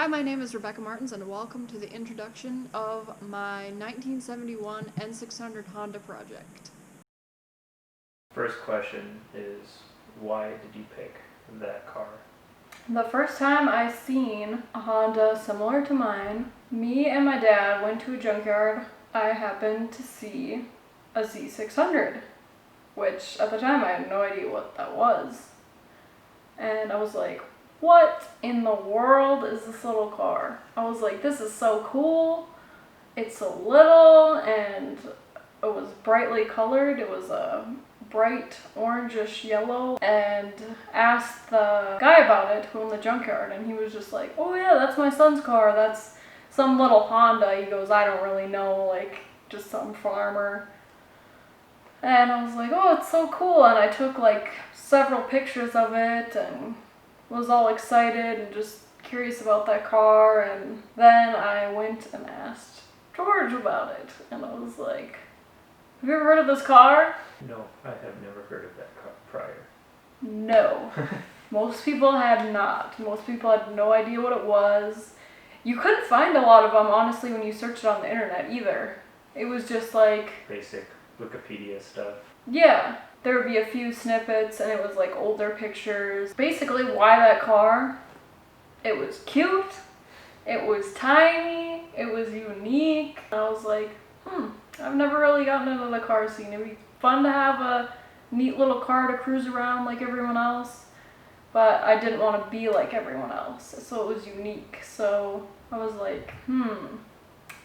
Hi, my name is Rebecca Martins, and welcome to the introduction of my 1971 N600 Honda project. First question is, why did you pick that car? The first time I seen a Honda similar to mine, me and my dad went to a junkyard. I happened to see a Z600, which at the time I had no idea what that was. And I was like, what in the world is this little car? I was like, this is so cool. It's so little and it was brightly colored. It was a bright orangish yellow, and asked the guy about it who owned the junkyard, and he was just like, oh yeah, that's my son's car. That's some little Honda. He goes, I don't really know, like just some farmer. And I was like, oh, it's so cool. And I took like several pictures of it and was all excited and just curious about that car. And then I went and asked George about it, and I was like, have you ever heard of this car? No, I have never heard of that car prior. No. Most people had not. Most people had no idea what it was. You couldn't find a lot of them, honestly, when you searched it on the internet either. It was just like Basic Wikipedia stuff. yeah, there would be a few snippets, and it was like older pictures. Basically, why that car? It was cute, it was tiny, it was unique. I was like, I've never really gotten into the car scene. It'd be fun to have a neat little car to cruise around like everyone else, but I didn't want to be like everyone else, so it was unique. So I was like,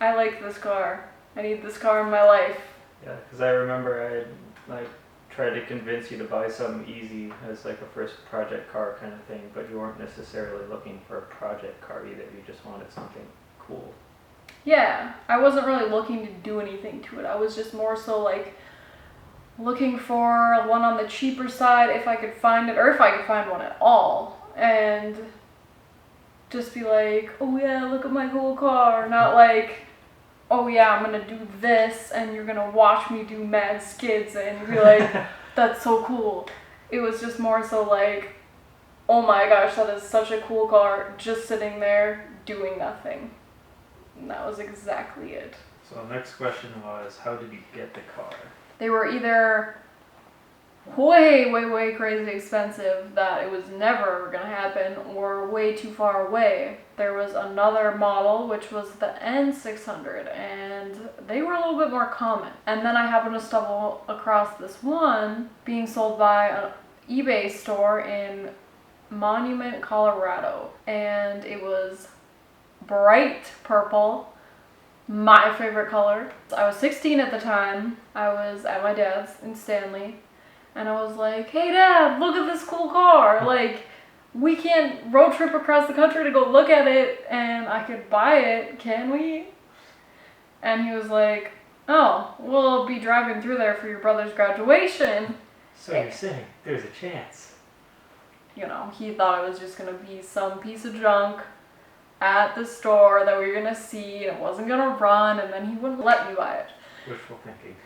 I like this car. I need this car in my life. Yeah, because I remember I tried to convince you to buy something easy as like a first project car kind of thing, but you weren't necessarily looking for a project car either. You just wanted something cool. Yeah, I wasn't really looking to do anything to it. I was just more so like looking for one on the cheaper side if I could find it, or if I could find one at all, and just be like, oh yeah, look at my cool car. Not like, oh yeah, I'm gonna do this and you're gonna watch me do mad skids and be like, that's so cool. It was just more so like, oh my gosh, that is such a cool car, just sitting there doing nothing. And that was exactly it. So the next question was, how did you get the car? They were either way crazy expensive that it was never gonna happen, or way too far away. There was another model, which was the N600, and they were a little bit more common. And then I happened to stumble across this one being sold by an eBay store in Monument, Colorado, and it was bright purple, my favorite color. I was 16 at the time. I was at my dad's in Stanley, and I was like, hey Dad, look at this cool car. Like, we can't road trip across the country to go look at it and I could buy it, can we? And he was like, oh, we'll be driving through there for your brother's graduation. So you're saying there's a chance? You know, he thought it was just gonna be some piece of junk at the store that we were gonna see, and it wasn't gonna run, and then he wouldn't let me buy it. Wishful thinking.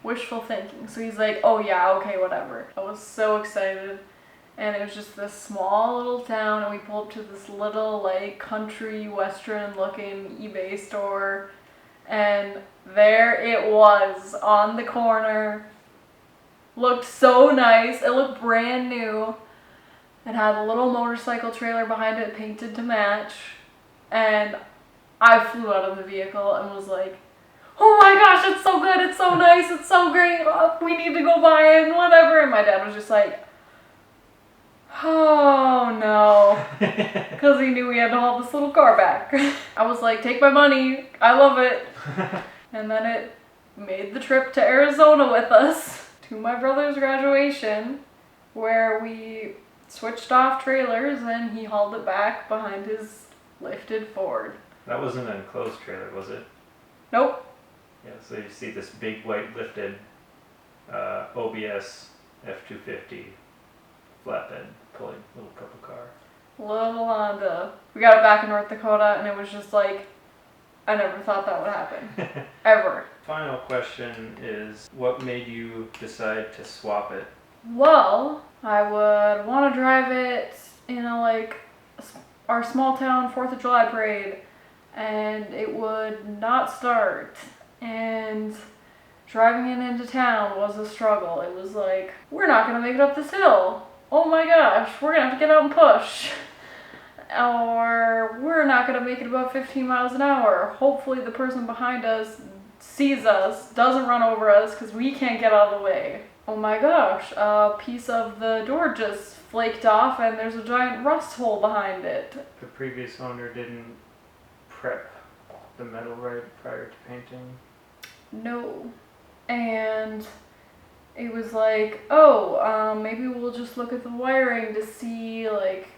Wishful thinking. So he's like, oh yeah, okay, whatever. I was so excited, and it was just this small little town, and we pulled up to this little like country western looking eBay store, and there it was on the corner. Looked so nice. It looked brand new. It had a little motorcycle trailer behind it painted to match, and I flew out of the vehicle and was like, oh my gosh, it's so good, it's so nice, it's so great, we need to go buy it and whatever. And my dad was just like, oh no, because he knew we had to haul this little car back. I was like, take my money, I love it. And then it made the trip to Arizona with us to my brother's graduation, where we switched off trailers and he hauled it back behind his lifted Ford. That wasn't an enclosed trailer, was it? Nope. Yeah, so you see this big white lifted OBS F-250 flatbed pulling little purple car. Little Honda. We got it back in North Dakota, and it was just like, I never thought that would happen. Ever. Final question is, what made you decide to swap it? Well, I would want to drive it in a like our small town 4th of July parade, and it would not start. And driving it into town was a struggle. It was like, we're not gonna make it up this hill. Oh my gosh, we're gonna have to get out and push. Or we're not gonna make it above 15 miles an hour. Hopefully the person behind us sees us, doesn't run over us because we can't get out of the way. Oh my gosh, a piece of the door just flaked off and there's a giant rust hole behind it. The previous owner didn't prep the metal right prior to painting. No. And it was like, oh, maybe we'll just look at the wiring to see, like,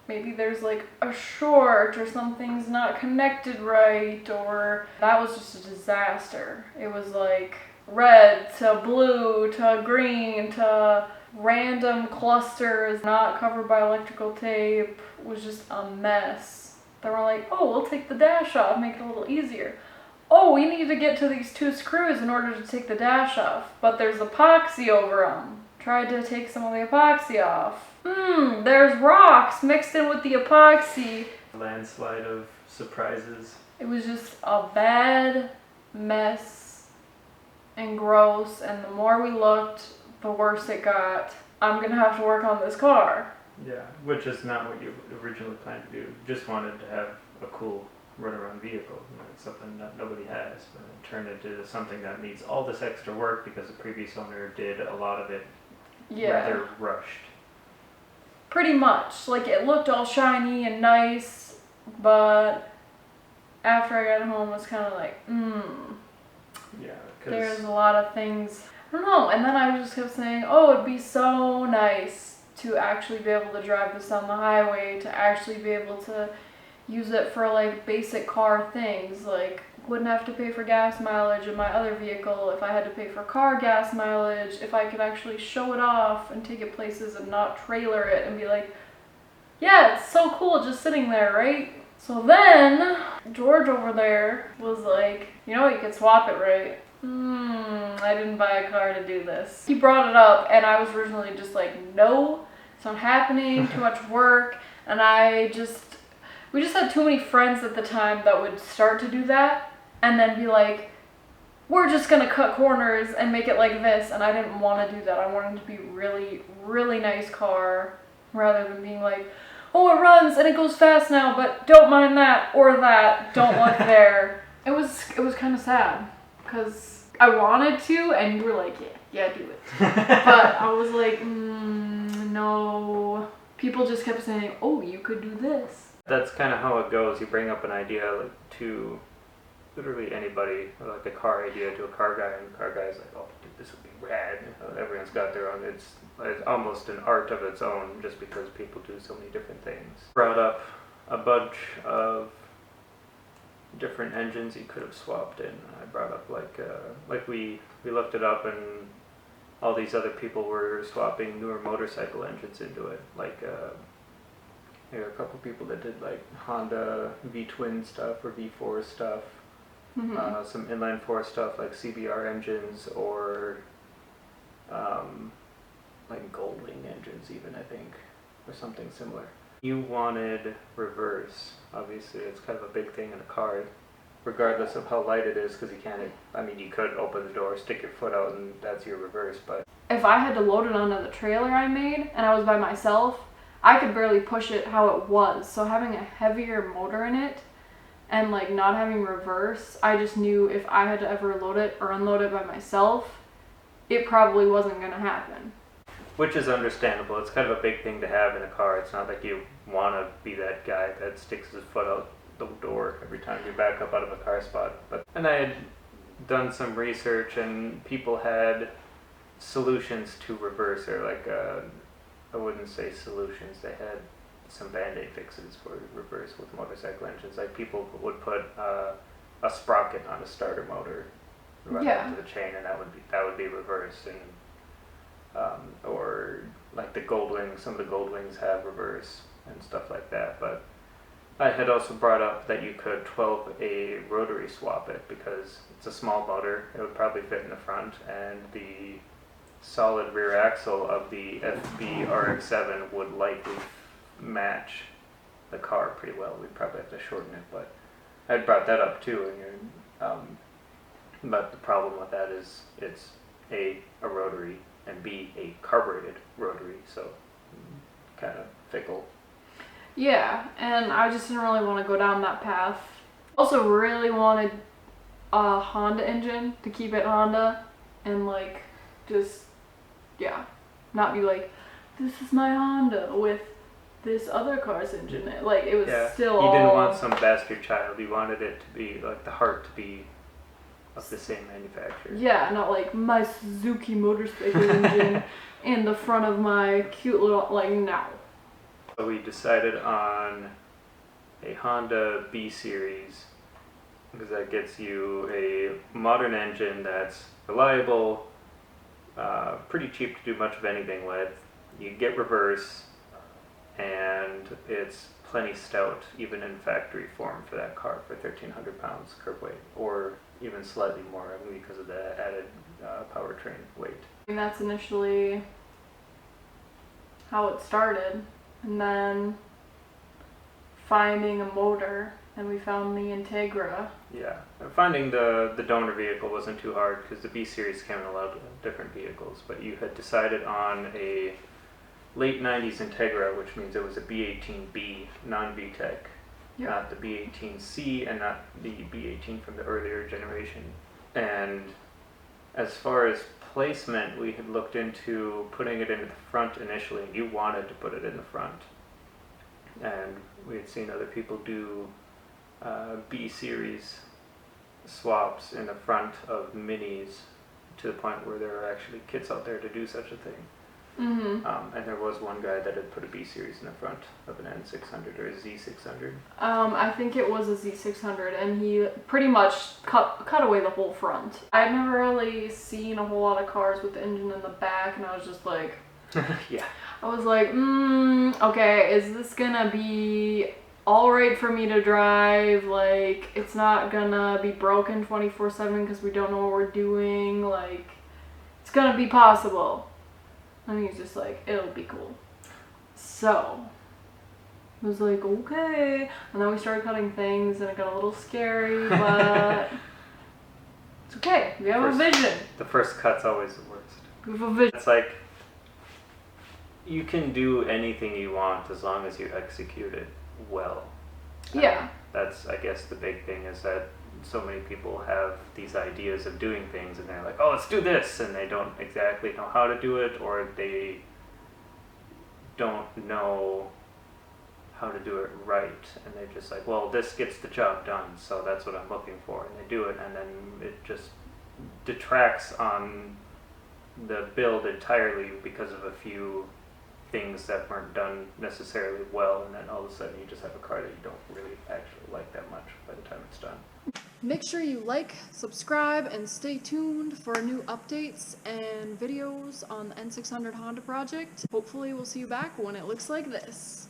maybe there's like a short or something's not connected right, or that was just a disaster. It was like red to blue to green to random clusters not covered by electrical tape. It was just a mess. They were like, oh, we'll take the dash off, make it a little easier. Oh, we need to get to these 2 screws in order to take the dash off, but there's epoxy over them. Tried to take some of the epoxy off. There's rocks mixed in with the epoxy. Landslide of surprises. It was just a bad mess and gross, and the more we looked, the worse it got. I'm gonna have to work on this car. Yeah, which is not what you originally planned to do. Just wanted to have a cool runaround vehicle. You know, it's something that nobody has, but it turned into something that needs all this extra work because the previous owner did a lot of it rather rushed. Pretty much. Like, it looked all shiny and nice, but after I got home, it was kind of like, Yeah, there's a lot of things. I don't know. And then I just kept saying, oh, it'd be so nice to actually be able to drive this on the highway, to actually be able to use it for like basic car things, like wouldn't have to pay for gas mileage in my other vehicle if I had to pay for car gas mileage, if I could actually show it off and take it places and not trailer it and be like, yeah, it's so cool just sitting there, right? So then George over there was like, you know, you could swap it, right? I didn't buy a car to do this. He brought it up and I was originally just like, no, it's not happening, too much work. And we just had too many friends at the time that would start to do that and then be like, we're just gonna cut corners and make it like this. And I didn't want to do that. I wanted it to be really, really nice car rather than being like, oh, it runs and it goes fast now, but don't mind that or that. Don't look there. It was kind of sad because I wanted to and you were like, yeah, do it. But I was like, no. People just kept saying, oh, you could do this. That's kind of how it goes. You bring up an idea like to literally anybody, or like a car idea to a car guy, and the car guy's like, oh, dude, this would be rad. Everyone's got their own. It's almost an art of its own just because people do so many different things. Brought up a bunch of different engines you could have swapped in. I brought up like we looked it up and all these other people were swapping newer motorcycle engines into it. Like there are a couple people that did like Honda V-twin stuff or V4 stuff. Some inline 4 stuff like CBR engines or like Goldwing engines even, I think, or something similar. You wanted reverse. Obviously it's kind of a big thing in a car, regardless of how light it is, because you can't, I mean, you could open the door, stick your foot out, and that's your reverse, but if I had to load it onto the trailer I made and I was by myself, I could barely push it how it was. So having a heavier motor in it and like not having reverse, I just knew if I had to ever load it or unload it by myself, it probably wasn't going to happen. Which is understandable. It's kind of a big thing to have in a car. It's not like you want to be that guy that sticks his foot out the door every time you back up out of a car spot. And I had done some research and people had solutions to reverse, or like I wouldn't say solutions, they had some band-aid fixes for reverse with motorcycle engines. Like people would put a sprocket on a starter motor, run it into the chain, and that would be reverse. And or like the Goldwing, some of the Goldwings have reverse and stuff like that. But I had also brought up that you could 12A rotary swap it because it's a small motor. It would probably fit in the front, and the solid rear axle of the FB RX-7 would likely match the car pretty well. We'd probably have to shorten it, but I'd brought that up too. But the problem with that is it's a rotary and B, a carbureted rotary, so kind of fickle. Yeah, and I just didn't really want to go down that path. Also really wanted a Honda engine to keep it Honda and like just, yeah, not be like, this is my Honda with this other car's engine in it. Like it was still You didn't want some bastard child. You wanted it to be like the heart to be of the same manufacturer. Yeah, not like my Suzuki motorcycle engine in the front of my cute little, like, no. So we decided on a Honda B series because that gets you a modern engine that's reliable, pretty cheap to do much of anything with. You get reverse, and it's plenty stout, even in factory form for that car for 1,300 pounds curb weight, or even slightly more because of the added powertrain weight. And that's initially how it started, and then finding a motor, and we found the Integra. Yeah, and finding the donor vehicle wasn't too hard because the B series came in a lot of different vehicles, but you had decided on a late 90s Integra, which means it was a B18B, non-VTEC, not the B18C and not the B18 from the earlier generation. And as far as placement, we had looked into putting it into the front initially, and you wanted to put it in the front. And we had seen other people do B series swaps in the front of Minis to the point where there are actually kits out there to do such a thing. Mm-hmm. And there was one guy that had put a B series in the front of an N600 or a Z600. I think it was a Z600, and he pretty much cut away the whole front. I've never really seen a whole lot of cars with the engine in the back, and I was just like, Yeah. I was like, okay, is this gonna be alright for me to drive? Like, it's not gonna be broken 24/7 because we don't know what we're doing. Like, it's gonna be possible. And he's just like, it'll be cool. So, I was like, okay. And then we started cutting things, and it got a little scary, but it's okay. We have a vision. The first cut's always the worst. We have a vision. It's like, you can do anything you want as long as you execute it well. Yeah. That's, I guess, the big thing is that so many people have these ideas of doing things and they're like, oh, let's do this, and they don't exactly know how to do it, or they don't know how to do it right, and they're just like, well, this gets the job done, so that's what I'm looking for, and they do it, and then it just detracts on the build entirely because of a few things that weren't done necessarily well, and then all of a sudden you just have a car that you don't really actually like that much by the time it's done. Make sure you like, subscribe, and stay tuned for new updates and videos on the N600 Honda project. Hopefully we'll see you back when it looks like this.